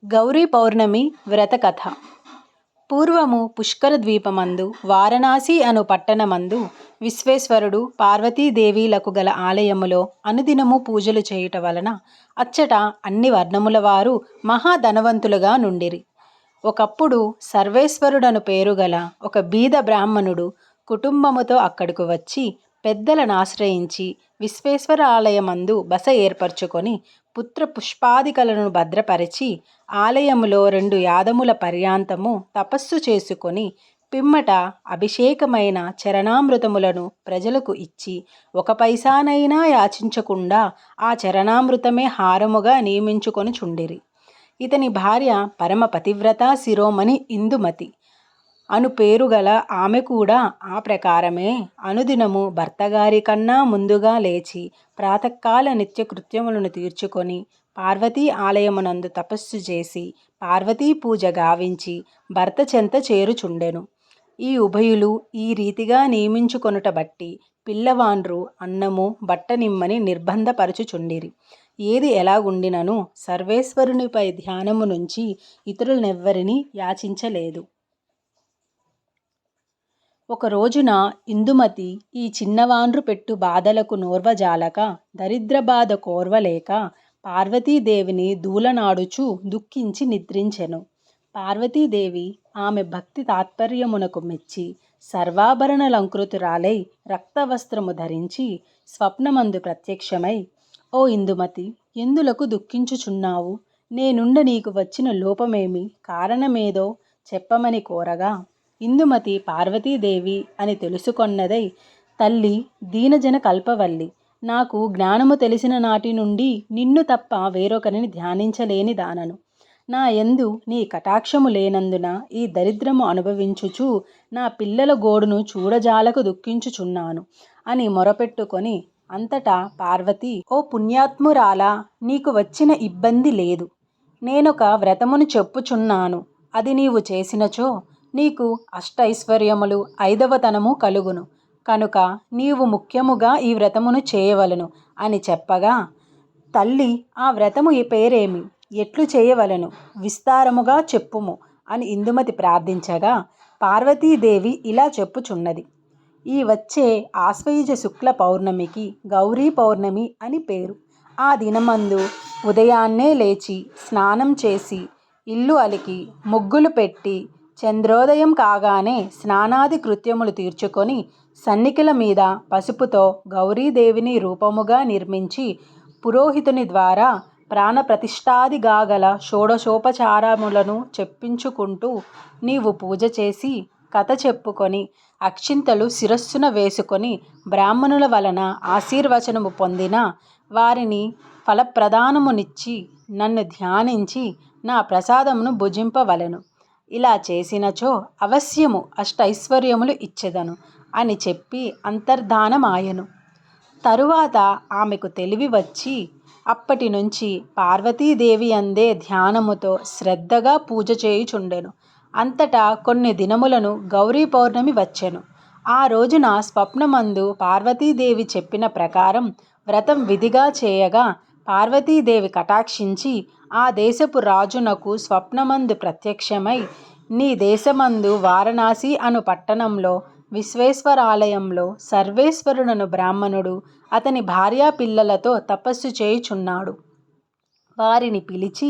గౌరీ పౌర్ణమి వ్రత కథ. పూర్వము పుష్కర ద్వీపమందు వారణాసి అను పట్టణమందు విశ్వేశ్వరుడు పార్వతీదేవీలకు గల ఆలయములో అనుదినము పూజలు చేయుట వలన అచ్చట అన్ని వర్ణముల వారు మహాధనవంతులుగా నుండిరి. ఒకప్పుడు సర్వేశ్వరుడను పేరుగల ఒక బీద బ్రాహ్మణుడు కుటుంబముతో అక్కడకు వచ్చి పెద్దలను ఆశ్రయించి విశ్వేశ్వర ఆలయమందు బస ఏర్పరచుకొని పుత్ర పుష్పాదికలను భద్రపరిచి ఆలయములో 2 యాదముల పర్యాంతము తపస్సు చేసుకొని పిమ్మట అభిషేకమైన చరణామృతములను ప్రజలకు ఇచ్చి 1 పైసానైనా యాచించకుండా ఆ చరణామృతమే హారముగా నియమించుకొని చుండిరి. ఇతని భార్య పరమ పతివ్రత శిరోమణి ఇందుమతి అను పేరుగల ఆమె కూడా ఆ ప్రకారమే అనుదినము భర్తగారి కన్నా ముందుగా లేచి ప్రాతకాల నిత్యకృత్యములను తీర్చుకొని పార్వతీ ఆలయమునందు తపస్సు చేసి పార్వతీ పూజ గావించి భర్త చెంత చేరుచుండెను. ఈ ఉభయులు ఈ రీతిగా నియమించుకొనుట బట్టి పిల్లవాండ్రు అన్నము బట్ట నిమ్మని నిర్బంధపరచుచుండిరి. ఏది ఎలాగుండినను సర్వేశ్వరునిపై ధ్యానము నుంచి ఇతరులనెవ్వరినీ యాచించలేదు. ఒక రోజున ఇందుమతి ఈ చిన్నవాండ్రు పెట్టు బాధలకు నోర్వజాలక దరిద్ర బాధ కోర్వలేక పార్వతీదేవిని దూలనాడుచు దుఃఖించి నిద్రించెను. పార్వతీదేవి ఆమె భక్తి తాత్పర్యమునకు మెచ్చి సర్వాభరణలంకృతురాలై రక్తవస్త్రము ధరించి స్వప్నమందు ప్రత్యక్షమై, ఓ ఇందుమతి, ఎందులకు దుఃఖించుచున్నావు? నేనుండ నీకు వచ్చిన లోపమేమి, కారణమేదో చెప్పమని కోరగా ఇందుమతి పార్వతీదేవి అని తెలుసుకొన్నదై, తల్లి దీనజన కల్పవల్లి, నాకు జ్ఞానము తెలిసిన నాటి నుండి నిన్ను తప్ప వేరొకరిని ధ్యానించలేని దానను. నా యందు నీ కటాక్షము లేనందున ఈ దరిద్రము అనుభవించుచు నా పిల్లల గోడును చూడజాలకు దుఃఖించుచున్నాను అని మొరపెట్టుకొని అంతటా పార్వతి, ఓ పుణ్యాత్మురాలా, నీకు వచ్చిన ఇబ్బంది లేదు. నేనొక వ్రతమును చెప్పుచున్నాను. అది నీవు చేసినచో నీకు అష్టైశ్వర్యములు 5వతనము కలుగును. కనుక నీవు ముఖ్యముగా ఈ వ్రతమును చేయవలను అని చెప్పగా, తల్లి ఆ వ్రతము ఈ పేరేమి, ఎట్లు చేయవలను, విస్తారముగా చెప్పుము అని ఇందుమతి ప్రార్థించగా పార్వతీదేవి ఇలా చెప్పుచున్నది. ఈ వచ్చే ఆశ్వయుజ శుక్ల పౌర్ణమికి గౌరీ పౌర్ణమి అని పేరు. ఆ దినమందు ఉదయాన్నే లేచి స్నానం చేసి ఇల్లు అలికి ముగ్గులు పెట్టి చంద్రోదయం కాగానే స్నానాది కృత్యములు తీర్చుకొని సన్నికల మీద పసుపుతో గౌరీదేవిని రూపముగా నిర్మించి పురోహితుని ద్వారా ప్రాణప్రతిష్ఠాదిగాగల షోడశోపచారములను చెప్పించుకుంటూ నీవు పూజ చేసి కథ చెప్పుకొని అక్షింతలు శిరస్సున వేసుకొని బ్రాహ్మణుల వలన ఆశీర్వచనము పొందిన వారిని ఫలప్రదానమునిచ్చి నన్ను ధ్యానించి నా ప్రసాదమును భుజింపవలెను. ఇలా చేసినచో అవశ్యము అష్టైశ్వర్యములు ఇచ్చెదను అని చెప్పి అంతర్ధానమాయెను. తరువాత ఆమెకు తెలివి వచ్చి అప్పటి నుంచి పార్వతీదేవి అందే ధ్యానముతో శ్రద్ధగా పూజ చేయుచుండెను. అంతటా కొన్ని దినములను గౌరీ పౌర్ణమి వచ్చెను. ఆ రోజున స్వప్నమందు పార్వతీదేవి చెప్పిన ప్రకారం వ్రతం విధిగా చేయగా పార్వతీదేవి కటాక్షించి ఆ దేశపు రాజునకు స్వప్నమందు ప్రత్యక్షమై, నీ దేశమందు వారణాసి అను పట్టణంలో విశ్వేశ్వరాలయంలో సర్వేశ్వరుడను బ్రాహ్మణుడు అతని భార్యా పిల్లలతో తపస్సు చేయుచున్నాడు. వారిని పిలిచి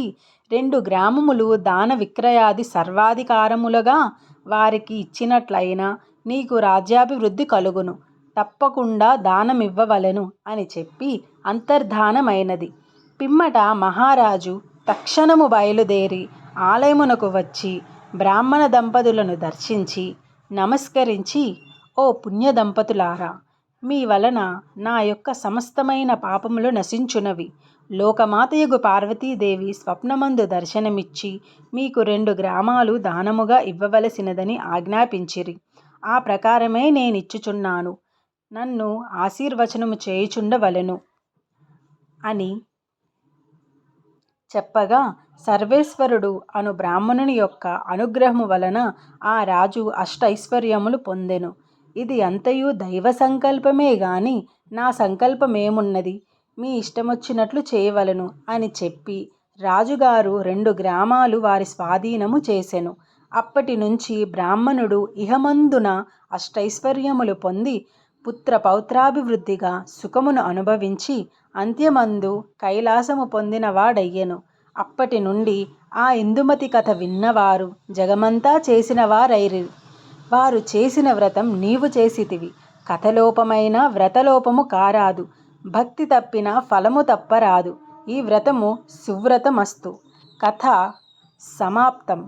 2 గ్రామములు దాన విక్రయాది సర్వాధికారములుగా వారికి ఇచ్చినట్లయినా నీకు రాజ్యాభివృద్ధి కలుగును. తప్పకుండా దానమివ్వవలెను అని చెప్పి అంతర్ధానమైనది. పిమ్మట మహారాజు తక్షణము బయలుదేరి ఆలయమునకు వచ్చి బ్రాహ్మణ దంపతులను దర్శించి నమస్కరించి, ఓ పుణ్య దంపతులారా, మీ వలన నా యొక్క సమస్తమైన పాపములు నశించునవి. లోకమాతయగు పార్వతీదేవి స్వప్నమందు దర్శనమిచ్చి మీకు 2 గ్రామాలు దానముగా ఇవ్వవలసినదని ఆజ్ఞాపించిరి. ఆ ప్రకారమే నేనిచ్చుచున్నాను. నన్ను ఆశీర్వచనము చేయుచుండవలెను అని చెప్పగా సర్వేశ్వరుడు అను బ్రాహ్మణుని యొక్క అనుగ్రహము వలన ఆ రాజు అష్టైశ్వర్యములు పొందెను. ఇది అంతయు దైవ సంకల్పమే గాని నా సంకల్పమేమున్నది, మీ ఇష్టమొచ్చినట్లు చేయవలను అని చెప్పి రాజుగారు 2 గ్రామాలు వారి స్వాధీనము చేసెను. అప్పటి నుంచి బ్రాహ్మణుడు ఇహమందున అష్టైశ్వర్యములు పొంది పుత్ర పౌత్రాభివృద్ధిగా సుఖమును అనుభవించి అంత్యమందు కైలాసము పొందినవాడయ్యెను. అప్పటి నుండి ఆ ఇందుమతి కథ విన్నవారు జగమంతా చేసిన వారైరి. వారు చేసిన వ్రతం నీవు చేసితివి. కథలోపమైన వ్రతలోపము కారాదు. భక్తి తప్పిన ఫలము తప్పరాదు. ఈ వ్రతము సువ్రతమస్తు. కథ సమాప్తం.